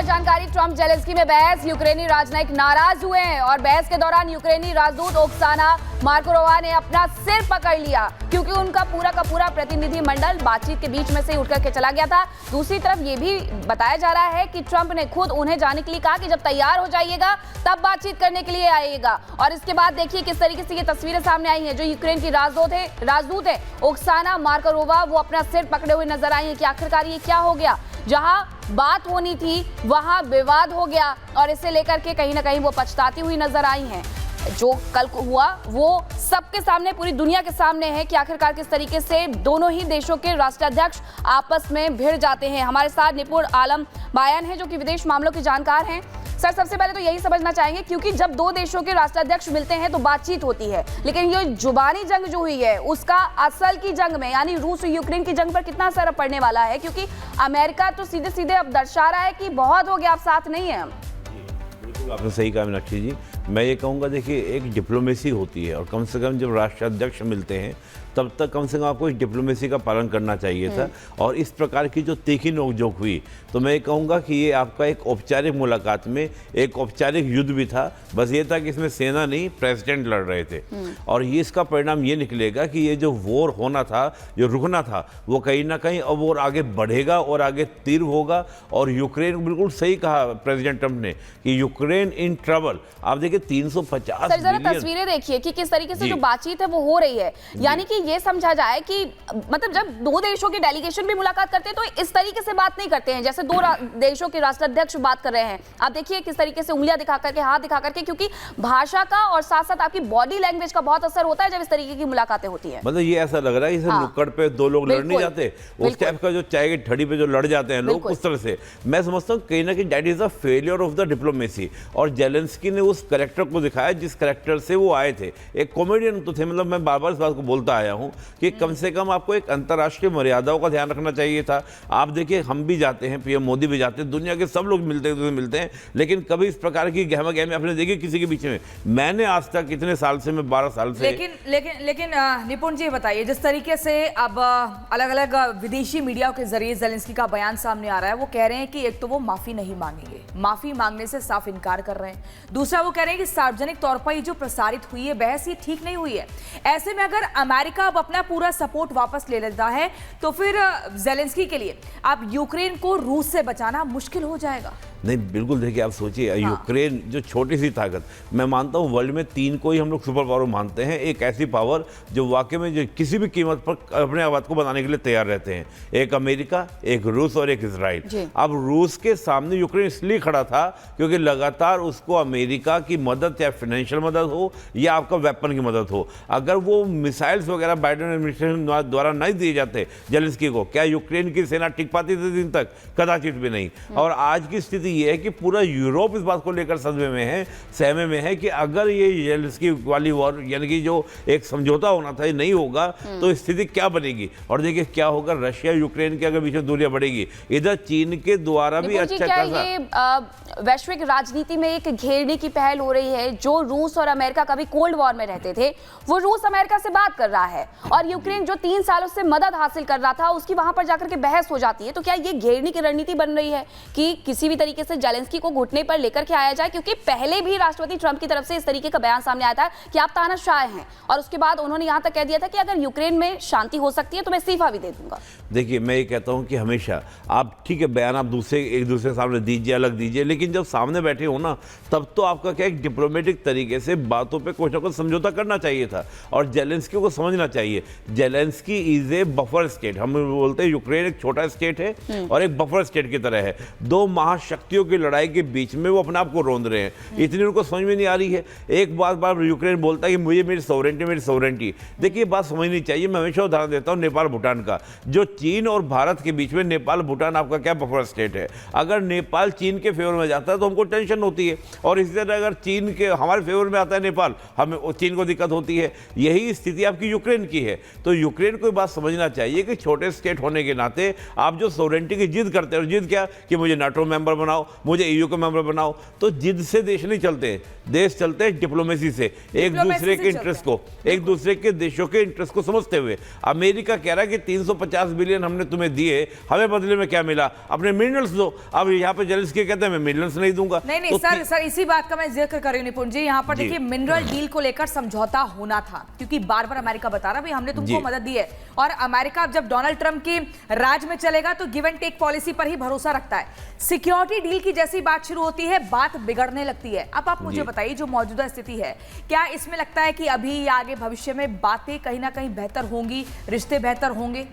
जानकारी, Trump Zelensky में बहस, यूक्रेनी राजनयिक नाराज हुए हैं और बहस के दौरान यूक्रेनी राजदूत ओक्साना मार्कोरोवा ने अपना सिर पकड़ लिया क्योंकि उनका पूरा का पूरा प्रतिनिधि मंडल बातचीत के बीच में से उठ करके चला गया था। दूसरी तरफ ये भी बताया जा रहा है कि ट्रंप ने खुद उन्हें जाने के लिए कहा कि जब तैयार हो जाइएगा तब बातचीत करने के लिए आइएगा। और इसके बाद देखिए किस तरीके से ये तस्वीरें सामने आई हैं। जो यूक्रेन की राजदूत है ओक्साना मार्कोरोवा, वो अपना सिर पकड़े हुए नजर आई है कि आखिरकार ये क्या हो गया। जहां बात होनी थी वहां विवाद हो गया और इसे लेकर के कहीं ना कहीं वो पछताती हुई नजर आई हैं। जो कल हुआ वो सबके सामने, पूरी दुनिया के सामने है कि आखिरकार किस तरीके से दोनों ही देशों के राष्ट्राध्यक्ष आपस में भिड़ जाते हैं। हमारे साथ निपुण आलम बायान है जो कि विदेश मामलों के जानकार हैं। सर, सबसे पहले तो यही समझना चाहेंगे क्योंकि जब दो देशों के राष्ट्राध्यक्ष मिलते हैं तो बातचीत होती है, लेकिन ये जुबानी जंग जो हुई है उसका असल की जंग में यानी रूस और यूक्रेन की जंग पर कितना असर पड़ने वाला है, क्योंकि अमेरिका तो सीधे सीधे अब दर्शा रहा है कि बहुत हो गया, अब साथ नहीं है। बिल्कुल आपने सही कहा मीनाक्षी जी। मैं ये कहूँगा, देखिए एक डिप्लोमेसी होती है और कम से कम जब राष्ट्राध्यक्ष मिलते हैं तब तक कम से कम आपको इस डिप्लोमेसी का पालन करना चाहिए था। और इस प्रकार की जो तीखी नोकझोंक हुई तो मैं ये कहूँगा कि ये आपका एक औपचारिक मुलाकात में एक औपचारिक युद्ध भी था। बस ये था कि इसमें सेना नहीं प्रेसिडेंट लड़ रहे थे और ये इसका परिणाम ये निकलेगा कि ये जो वॉर होना था, जो रुकना था, वो कहीं ना कहीं अब वॉर आगे बढ़ेगा और आगे तीव्र होगा। और यूक्रेन, बिल्कुल सही कहा प्रेसिडेंट ट्रंप ने कि यूक्रेन इन ट्रबल। आप देखिए 350 मिलियन तस्वीरें देखिए कि किस तरीके से जो बातचीत है वो हो रही है। यानी कि ये समझा जाए कि मतलब जब दो देशों के डेलीगेशन भी मुलाकात करते हैं तो इस तरीके से बात नहीं करते हैं जैसे दो देशों के राष्ट्राध्यक्ष बात कर रहे हैं। आप देखिए किस तरीके से उंगलियां दिखा करके, हाथ दिखा करके, क्योंकि भाषा का और साथ साथ आपकी बॉडी लैंग्वेज का बहुत असर होता है जब इस तरीके की मुलाकातें होती हैं। मतलब ये ऐसा लग रहा है जैसे नुक्कड़ पे दो लोग लड़ नहीं जाते, उस टाइप का जो चाय की ठड़ी पे जो लड़ जाते हैं लोग, उस तरह से मैं समझता हूँ कहीं ना कहीं that is a failure of the diplomacy. और जेलेंस्की ने उस कैरेक्टर को दिखाया जिस कैरेक्टर से वो आए थे। एक कॉमेडियन तो थे, मतलब मैं बार बार इस बात को बोलता आया हूँ कि कम से कम आपको एक अंतर्राष्ट्रीय मर्यादाओं का ध्यान रखना चाहिए था। आप देखिए हम भी जाते हैं, पीएम मोदी भी जाते हैं, दुनिया के सब लोग मिलते हैं, लेकिन कभी इस प्रकार की गहमा गहमी आपने देखी किसी के बीच में? मैंने आज तक कितने साल से, मैं 12 साल से। लेकिन निपुण जी बताइए, जिस तरीके से अब अलग अलग विदेशी मीडिया के जरिए जेलेंस्की का बयान सामने आ रहा है, वो कह रहे हैं कि एक तो वो माफी नहीं मांगेंगे, माफी मांगने से साफ इनकार कर रहे हैं। दूसरा वो कह रहे हैं कि सार्वजनिक तौर पर ये जो प्रसारित हुई है बहस, ये ठीक नहीं हुई है। ऐसे में अगर अमेरिका अब अपना पूरा सपोर्ट वापस ले लेता है तो फिर जेलेंस्की के लिए अब यूक्रेन को रूस से बचाना मुश्किल हो जाएगा। नहीं, बिल्कुल देखिए, आप सोचिए यूक्रेन जो छोटी सी ताकत, मैं मानता हूँ वर्ल्ड में 3 को ही हम लोग सुपर पावर मानते हैं। एक ऐसी पावर जो वाकई में जो किसी भी कीमत पर अपने आबाद को बनाने के लिए तैयार रहते हैं, एक अमेरिका, एक रूस और एक इजराइल। अब रूस के सामने यूक्रेन इसलिए खड़ा था क्योंकि लगातार उसको अमेरिका की मदद, या फाइनेंशियल मदद हो या आपका वेपन की मदद हो, अगर वो मिसाइल्स वगैरह बाइडेन एडमिनिस्ट्रेशन द्वारा नहीं दिए जाते जेलेंस्की को, क्या यूक्रेन की सेना टिक पाती थी दिन तक? कदाचित भी नहीं। और आज की स्थिति ये है कि पूरा यूरोप इस बात को लेकर सदमे में है, सहमे में है कि अगर ये जेलेंस्की वाली वॉर यानी कि जो एक समझौता होना था ये नहीं होगा तो स्थिति क्या बनेगी। और देखिए क्या होगा, रशिया यूक्रेन के अगर बीच में दूरियां बढ़ेगी, इधर चीन के द्वारा भी अच्छा खासा वैश्विक राजनीति में एक घेरने की पहल हो रही है। जो रूस और अमेरिका कभी कोल्ड वॉर में रहते थे, वो रूस अमेरिका से बात कर रहा है और यूक्रेन जो 3 सालों से मदद हासिल कर रहा था उसकी वहां पर जाकर के बहस हो जाती है। तो क्या ये घेरने की रणनीति बन रही है कि किसी भी तरीके से जेलेंस्की को घुटने पर लेकर के आया जाए? क्योंकि पहले भी राष्ट्रपति ट्रंप की तरफ से इस तरीके का बयान सामने आया था कि आप तानाशाह हैं और उसके बाद उन्होंने यहां तक कह दिया था कि अगर यूक्रेन में शांति हो सकती है तो मैं इस्तीफा भी दे दूंगा। देखिए मैं ये कहता हूं कि हमेशा आप ठीक है बयान आप एक दूसरे सामने दीजिए, अलग दीजिए, लेकिन जब सामने बैठे हो ना तब तो आपका क्या एक डिप्लोमेटिक तरीके से बातों पे कुछ ना कुछ समझौता करना चाहिए था। और जेलेंस्की को समझना चाहिए, Zelensky is a buffer state. हम बोलते हैं यूक्रेन एक छोटा स्टेट है और एक बफर स्टेट की तरह है। 2 महाशक्तियों की लड़ाई के बीच में वो अपने आप को रोंद रहे हैं, इतनी उनको समझ में नहीं आ रही है। एक बार यूक्रेन बोलता है कि मुझे मेरी सोवरेंटी। देखिए बात समझनी चाहिए। मैं हमेशा उदाहरण देता हूँ नेपाल भूटान का। जो चीन और भारत के बीच में नेपाल भूटान आपका क्या बफर स्टेट है। अगर नेपाल चीन के फेवर में जाता है तो हमको टेंशन होती है, और इसी तरह अगर चीन के हमारे फेवर में आता है नेपाल, हमें चीन को दिक्कत होती है। यही स्थिति आपकी यूक्रेन की है। तो यूक्रेन को बात समझना चाहिए कि छोटे स्टेट होने के नाते आप जो सोवरेंटी की जिद करते हैं, जिद क्या कि मुझे नाटो मेंबर बनाओ, बनाओ, मुझे EU का मेंबर बनाओ। तो जिद से देश नहीं चलते, देश चलते हैं डिप्लोमेसी से, एक दूसरे के इंटरेस्ट को, एक दूसरे के देशों के इंटरेस्ट को समझते हुए। अमेरिका कह रहा है कि 350 बिलियन हमने तुम्हें दिए, हमें बदले में क्या मिला? अपने मिनरल्स दो। अब यहाँ पे जेलेंस्की कहते हैं मैं मिनरल्स नहीं दूंगा। नहीं तो सर इसी बात का मैं जिक्र कर रही हूँ निपुण जी। यहाँ पर देखिए मिनरल डील को लेकर समझौता होना था, क्योंकि बार बार अमेरिका बता रहा भाई हमने तुमको मदद दी है, और अमेरिका जब डोनाल्ड ट्रंप की राज में चलेगा तो गिव एंड टेक पॉलिसी पर ही भरोसा रखता है। सिक्योरिटी डील की जैसी बात शुरू होती है बात बिगड़ने लगती है। अब आप मुझे बताइए जो मौजूदा स्थिति है, क्या इसमें लगता है कि अभी या आगे भविष्य में बातें कहीं ना कहीं बेहतर होंगी, रिश्ते बेहतर होंगे?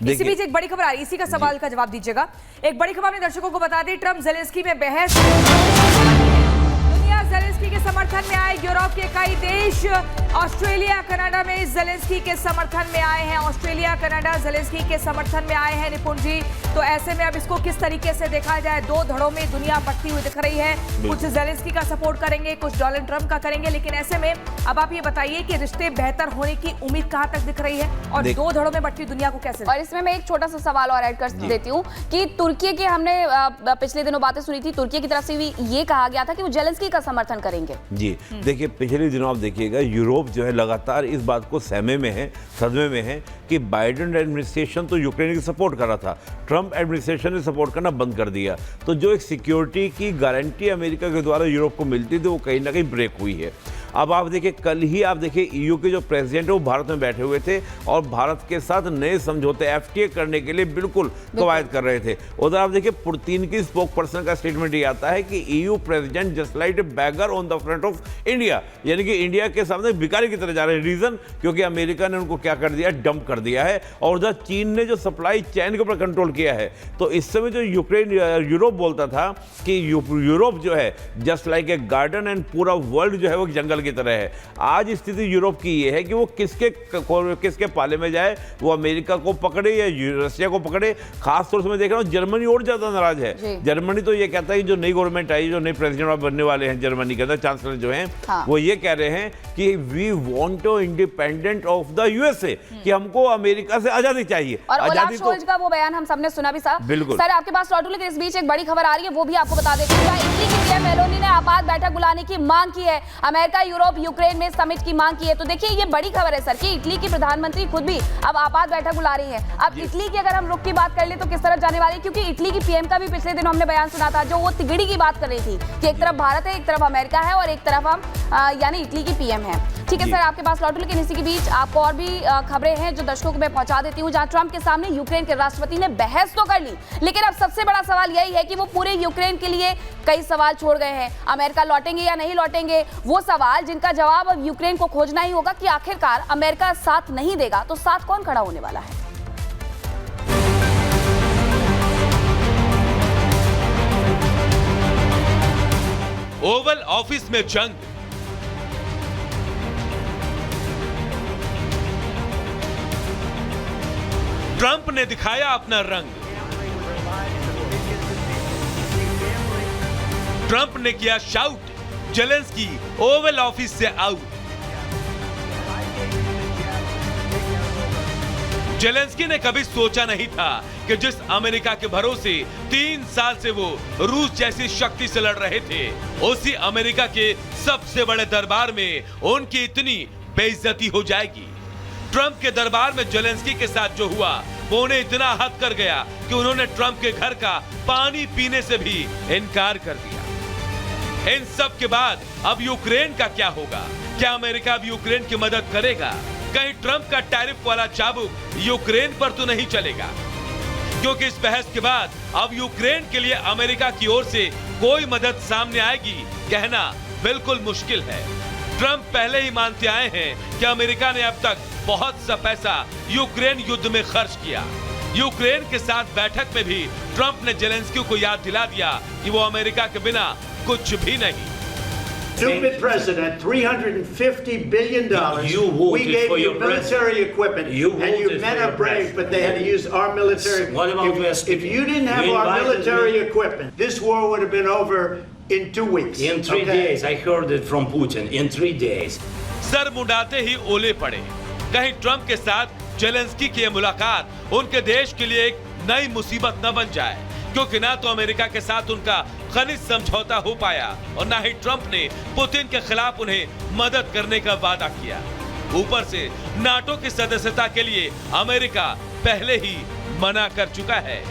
इसी बीच एक बड़ी खबर आ रही है, इसी का सवाल का जवाब दीजिएगा। एक बड़ी खबर अपने दर्शकों को बता दें, ट्रंप जेलेंस्की में बहस। दुनिया जेलेंस्की के समर्थन में आए, यूरोप के कई देश ऑस्ट्रेलिया कनाडा में जेलेंस्की के समर्थन में आए हैं। ऑस्ट्रेलिया कनाडा जेलेंस्की के समर्थन में आए हैं निपुण जी। तो ऐसे में अब इसको किस तरीके से देखा जाए? दो धड़ों में दुनिया बंटती हुई दिख रही है, कुछ जेलेंस्की का सपोर्ट करेंगे, कुछ डोनाल्ड ट्रंप का करेंगे। लेकिन ऐसे में अब आप ये बताइए कि रिश्ते बेहतर होने की उम्मीद कहां तक दिख रही है, और दो धड़ों में बंटती दुनिया को कैसे? और इसमें मैं एक छोटा सा सवाल और ऐड कर देती हूँ कि तुर्की के हमने पिछले दिनों बातें सुनी थी, तुर्की की तरफ से भी ये कहा गया था कि वो जेलेंस्की का समर्थन करेंगे। जी देखिए, पिछले दिनों आप देखिएगा यूरोप जो है लगातार इस बात को सहमे में है, सदमे में है कि बाइडेन एडमिनिस्ट्रेशन तो यूक्रेन की सपोर्ट कर रहा था, ट्रंप एडमिनिस्ट्रेशन ने सपोर्ट करना बंद कर दिया। तो जो एक सिक्योरिटी की गारंटी अमेरिका के द्वारा यूरोप को मिलती थी वो कहीं ना कहीं ब्रेक हुई है। अब आप देखिए, कल ही आप देखिए EU के जो प्रेसिडेंट है वो भारत में बैठे हुए थे और भारत के साथ नए समझौते FTA करने के लिए बिल्कुल कवायद कर रहे थे। उधर आप देखिए पुतिन की स्पोक पर्सन का स्टेटमेंट ये आता है कि EU president just like a bagger on the front of India, यानी कि इंडिया के सामने भिखारी की तरह जा रहे हैं। रीजन क्योंकि अमेरिका ने उनको क्या कर दिया, डंप कर दिया है, और उधर चीन ने जो सप्लाई चेन के ऊपर कंट्रोल किया है। तो इस समय जो यूरोप बोलता था कि यूरोप जो है just like a garden and पूरा वर्ल्ड जो है वो जंगल की तरह है। आज स्थिति यूरोप की ये है कि वो किसके पाले में जाए, वो अमेरिका को पकड़े या रशिया को पकड़े। खास तौर से मैं देख रहा हूँ जर्मनी और ज्यादा नाराज है। जर्मनी तो ये कहता है कि जो नई गवर्नमेंट आई, जो नए प्रेसिडेंट बनने वाले हैं जर्मनी के अंदर, चांसलर जो हैं, वो ये कह रहे हैं कि we want to independent of the USA, कि हमको अमेरिका से आजादी चाहिए। और आजादी ओलाफ शोल्ज का वो बयान हम सबने सुना भी साहब। बिल्कुल सर आपके पास लौटू, लेकिन इस बीच एक बड़ी खबर आ रही है, वो भी आपको बता देती हूँ। इटली की पीएम मेलोनी ने आपात बैठक बुलाने की मांग की है, अमेरिका यूरोप यूक्रेन में समिट की मांग की है। तो देखिए ये बड़ी खबर है सर कि इटली की प्रधानमंत्री खुद भी अब आपात बैठक बुला रही है। अब इटली की अगर हम रुख की बात कर ले तो किस तरफ जाने वाली है, क्योंकि इटली की पीएम का भी पिछले दिनों हमने बयान सुना था, जो वो तिगड़ी की बात कर रही थी कि एक तरफ भारत है, एक तरफ अमेरिका है, और एक तरफ हम यानी इटली की पीएम है। ठीक है सर, आपके पास लौटू, लेकिन इसी के बीच आपको और भी खबरें हैं जो दर्शकों को मैं पहुंचा देती हूं। जहां ट्रंप के सामने यूक्रेन के राष्ट्रपति ने बहस तो कर ली, लेकिन अब सबसे बड़ा सवाल यही है कि वो पूरे यूक्रेन के लिए कई सवाल छोड़ गए हैं। अमेरिका लौटेंगे या नहीं लौटेंगे, वो सवाल जिनका जवाब अब यूक्रेन को खोजना ही होगा कि आखिरकार अमेरिका साथ नहीं देगा तो साथ कौन खड़ा होने वाला है। ओवल ऑफिस में जंग, ट्रंप ने दिखाया अपना रंग, ट्रंप ने किया शाउट, जेलेंस्की ओवल ऑफिस से आउट। जेलेंस्की ने कभी सोचा नहीं था कि जिस अमेरिका के भरोसे 3 साल से वो रूस जैसी शक्ति से लड़ रहे थे, उसी अमेरिका के सबसे बड़े दरबार में उनकी इतनी बेइज्जती हो जाएगी। ट्रंप के दरबार में जेलेंस्की के साथ जो हुआ वो उन्हें इतना हद कर गया कि उन्होंने ट्रंप के घर का पानी पीने से भी इनकार कर दिया। इन सब के बाद अब यूक्रेन का क्या होगा? क्या अमेरिका अब यूक्रेन की मदद करेगा? कहीं ट्रंप का टैरिफ वाला चाबुक यूक्रेन पर तो नहीं चलेगा? क्योंकि इस बहस के बाद अब यूक्रेन के लिए अमेरिका की ओर से कोई मदद सामने आएगी कहना बिल्कुल मुश्किल है। ट्रंप पहले ही मानते आए हैं कि अमेरिका ने अब तक बहुत सा पैसा यूक्रेन युद्ध में खर्च किया। यूक्रेन के साथ बैठक में भी ट्रंप ने जेलेंस्की को याद दिला दिया कि वो अमेरिका के बिना कुछ भी नहीं। Stupid president, $350 billion. We gave for you your military equipment, and your men are brave, but they had to use our military. What about West? If you didn't have You our invited military me. equipment, this war would have been over in 2 weeks. In 3 days, I heard it from Putin. In 3 days. Sir मुंडाते ही ओले पड़े। कहीं Trump के साथ Zelensky की मुलाकात उनके देश के लिए एक नई मुसीबत न बन जाए। क्योंकि ना तो अमेरिका के साथ उनका खनिज समझौता हो पाया और ना ही ट्रंप ने पुतिन के खिलाफ उन्हें मदद करने का वादा किया। ऊपर से नाटो की सदस्यता के लिए अमेरिका पहले ही मना कर चुका है।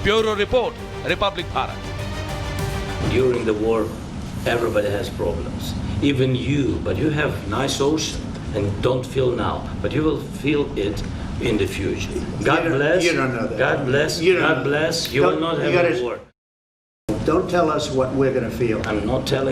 Bureau report, Republic Bharat. During the war, everybody has problems. Even you, but you have nice ocean and don't feel now, but you will feel it in the future. God bless. You don't know that. God bless. You don't God know that. bless. You will Don't- not you have gotta- a war. Don't tell us what we're going to feel. I'm not telling.